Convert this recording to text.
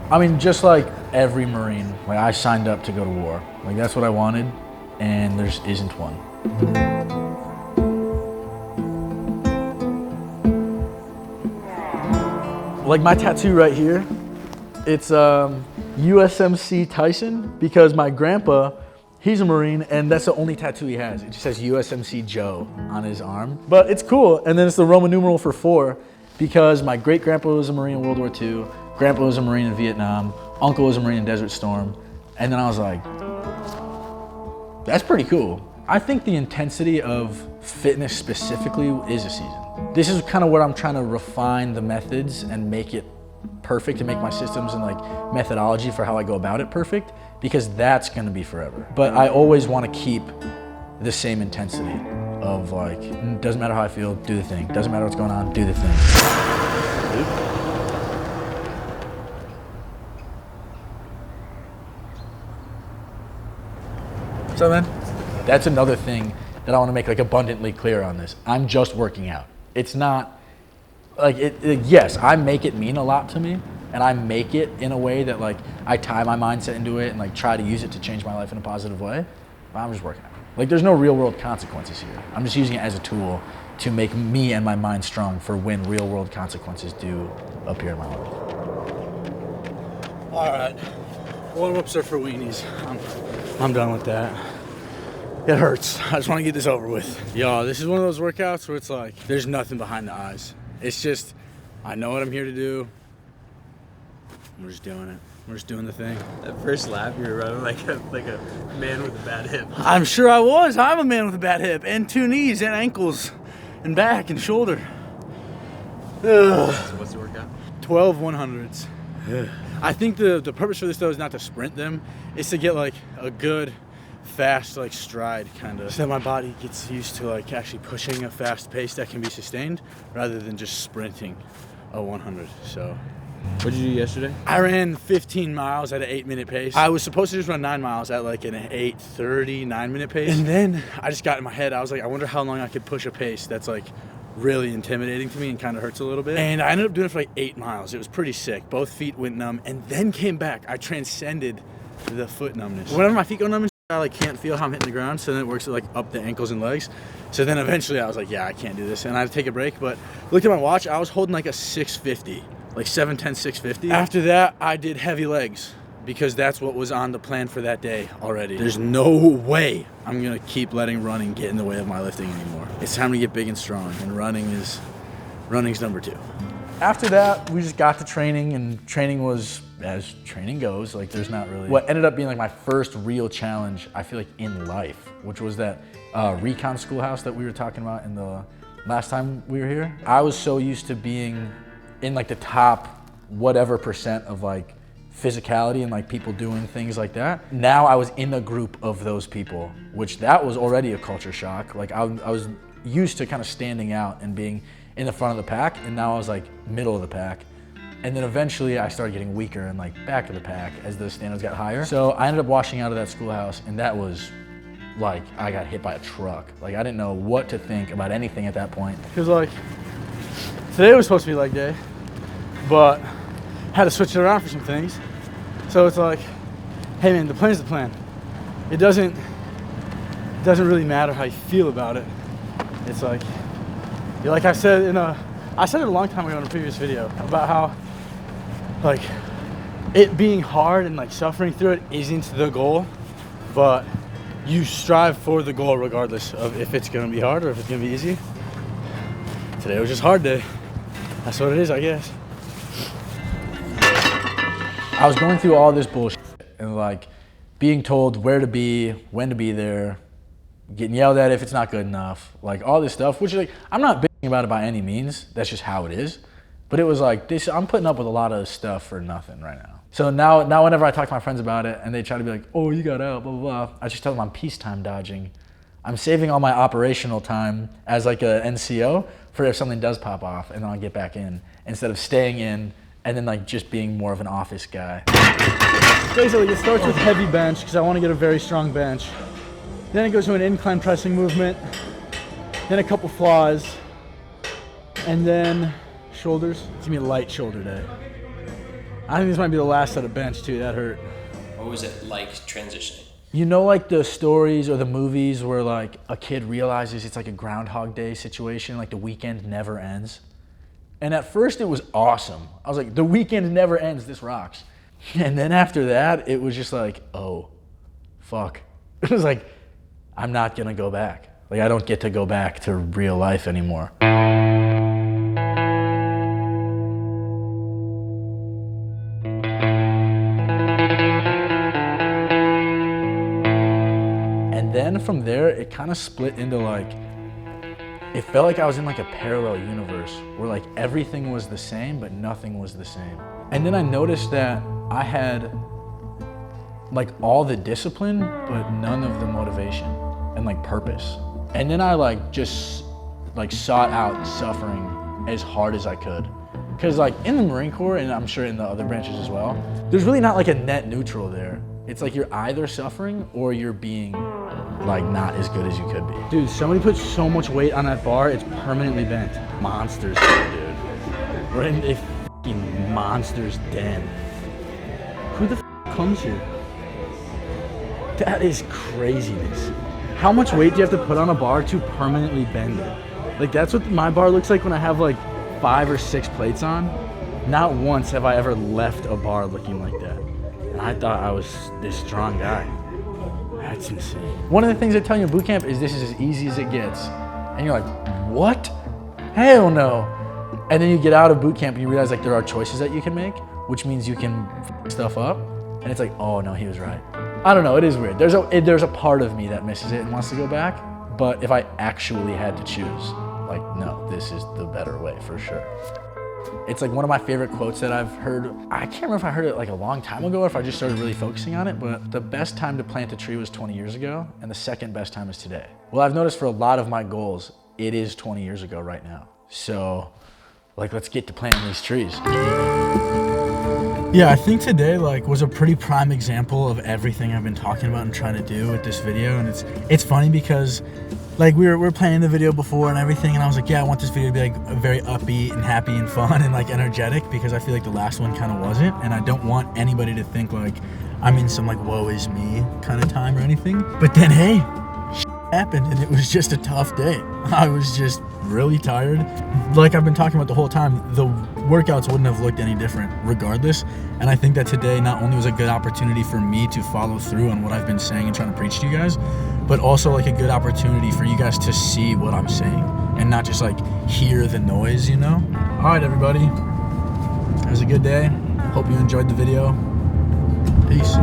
I mean, just like every Marine, like I signed up to go to war. Like that's what I wanted, and there isn't one. Like my tattoo right here, it's USMC Tyson, because my grandpa, he's a Marine, and that's the only tattoo he has. It just says USMC Joe on his arm. But it's cool, and then it's the Roman numeral for 4, because my great-grandpa was a Marine in World War II, grandpa was a Marine in Vietnam, uncle was a Marine in Desert Storm, and then I was like, that's pretty cool. I think the intensity of fitness specifically is a season. This is kind of what I'm trying to refine the methods and make it perfect, and make my systems and like methodology for how I go about it perfect, because that's gonna be forever. But I always wanna keep the same intensity of like, doesn't matter how I feel, do the thing. Doesn't matter what's going on, do the thing. So then, that's another thing that I wanna make like abundantly clear on this. I'm just working out. It's not, like, yes, I make it mean a lot to me, and I make it in a way that like I tie my mindset into it and like try to use it to change my life in a positive way, but I'm just working out. Like there's no real world consequences here. I'm just using it as a tool to make me and my mind strong for when real world consequences do appear in my life. All right, warm-ups are for weenies. I'm done with that. It hurts. I just want to get this over with. Y'all, this is one of those workouts where it's like, there's nothing behind the eyes. It's just, I know what I'm here to do. We're just doing it. We're just doing the thing. That first lap, you were running like a man with a bad hip. I'm sure I was. I'm a man with a bad hip and 2 knees and ankles and back and shoulder. So what's the workout? 12 100s. I think the purpose for this though is not to sprint them. It's to get like a good, fast like stride kind of, so that my body gets used to like actually pushing a fast pace that can be sustained rather than just sprinting a 100. So what did you do yesterday? I ran 15 miles at an 8-minute pace. I was supposed to just run 9 miles at like an 8:30 9-minute pace, and then I just got in my head, I was like, I wonder how long I could push a pace that's like really intimidating to me and kind of hurts a little bit. And I ended up doing it for like 8 miles. It was pretty sick. Both feet went numb and then came back. I transcended the foot numbness. Whenever my feet go numb, I like can't feel how I'm hitting the ground, so then it works like up the ankles and legs. So then eventually I was like, yeah, I can't do this, and I had to take a break. But looked at my watch, I was holding like a 650, like 710 650. After that, I did heavy legs because that's what was on the plan for that day already. There's no way I'm gonna keep letting running get in the way of my lifting anymore. It's time to get big and strong, and running's number 2. After that, we just got to training, and training was as training goes. Like there's not really, what ended up being like my first real challenge, I feel like, in life, which was that recon schoolhouse that we were talking about in the last time we were here. I was so used to being in like the top whatever percent of like physicality and like people doing things like that. Now I was in a group of those people, which that was already a culture shock. Like I was used to kind of standing out and being in the front of the pack, and now I was like middle of the pack. And then eventually I started getting weaker and like back of the pack as the standards got higher. So I ended up washing out of that schoolhouse, and that was like, I got hit by a truck. Like I didn't know what to think about anything at that point. Cause like, today was supposed to be leg day, but had to switch it around for some things. So it's like, hey man, the plan's the plan. It doesn't really matter how you feel about it. It's like, like I said I said it a long time ago in a previous video about how like it being hard and like suffering through it isn't the goal, but you strive for the goal regardless of if it's gonna be hard or if it's gonna be easy. Today was just hard day. That's what it is, I guess. I was going through all this bullshit and like being told where to be, when to be there, getting yelled at if it's not good enough, like all this stuff, which is like, I'm not bitching about it by any means. That's just how it is. But it was like, this, I'm putting up with a lot of stuff for nothing right now. So now whenever I talk to my friends about it and they try to be like, oh, you got out, blah, blah, blah, I just tell them I'm peacetime dodging. I'm saving all my operational time as like a NCO for if something does pop off, and then I'll get back in instead of staying in and then like just being more of an office guy. Basically, it starts with heavy bench because I want to get a very strong bench. Then it goes to an incline pressing movement, then a couple flies, and then shoulders. It's gonna be a light shoulder day. I think this might be the last set of bench too. That hurt. What was it like transitioning? You know, like the stories or the movies where like a kid realizes it's like a Groundhog Day situation, like the weekend never ends. And at first it was awesome. I was like, the weekend never ends, this rocks. And then after that, it was just like, oh, fuck. It was like, I'm not gonna go back. Like, I don't get to go back to real life anymore. And then from there, it kind of split into like, it felt like I was in like a parallel universe where like everything was the same, but nothing was the same. And then I noticed that I had like all the discipline, but none of the motivation and like purpose. And then I like just like sought out suffering as hard as I could. Cause like in the Marine Corps, and I'm sure in the other branches as well, there's really not like a net neutral there. It's like you're either suffering or you're being like not as good as you could be. Dude, somebody put so much weight on that bar, it's permanently bent. Monsters here, dude. We're in a f***ing monster's den. Who the f*** comes here? That is craziness. How much weight do you have to put on a bar to permanently bend it? Like that's what my bar looks like when I have like 5 or 6 plates on. Not once have I ever left a bar looking like that. And I thought I was this strong guy. That's insane. One of the things they tell you in boot camp is this is as easy as it gets. And you're like, what? Hell no. And then you get out of boot camp and you realize like there are choices that you can make, which means you can f stuff up. And it's like, oh no, he was right. I don't know, it is weird. There's a part of me that misses it and wants to go back. But if I actually had to choose, like, no, this is the better way for sure. It's like one of my favorite quotes that I've heard. I can't remember if I heard it like a long time ago or if I just started really focusing on it, but the best time to plant a tree was 20 years ago, and the second best time is today. Well, I've noticed for a lot of my goals, it is 20 years ago right now. So, like, let's get to planting these trees. Yeah, I think today like was a pretty prime example of everything I've been talking about and trying to do with this video, and it's funny because like we were planning the video before and everything, and I was like, yeah, I want this video to be like very upbeat and happy and fun and like energetic, because I feel like the last one kind of wasn't, and I don't want anybody to think like I'm in some like woe is me kind of time or anything. But then hey, shit happened and it was just a tough day. I was just really tired. Like I've been talking about the whole time, the workouts wouldn't have looked any different regardless. And I think that today not only was a good opportunity for me to follow through on what I've been saying and trying to preach to you guys, but also like a good opportunity for you guys to see what I'm saying and not just like hear the noise, you know? All right, everybody. It was a good day. Hope you enjoyed the video. Peace.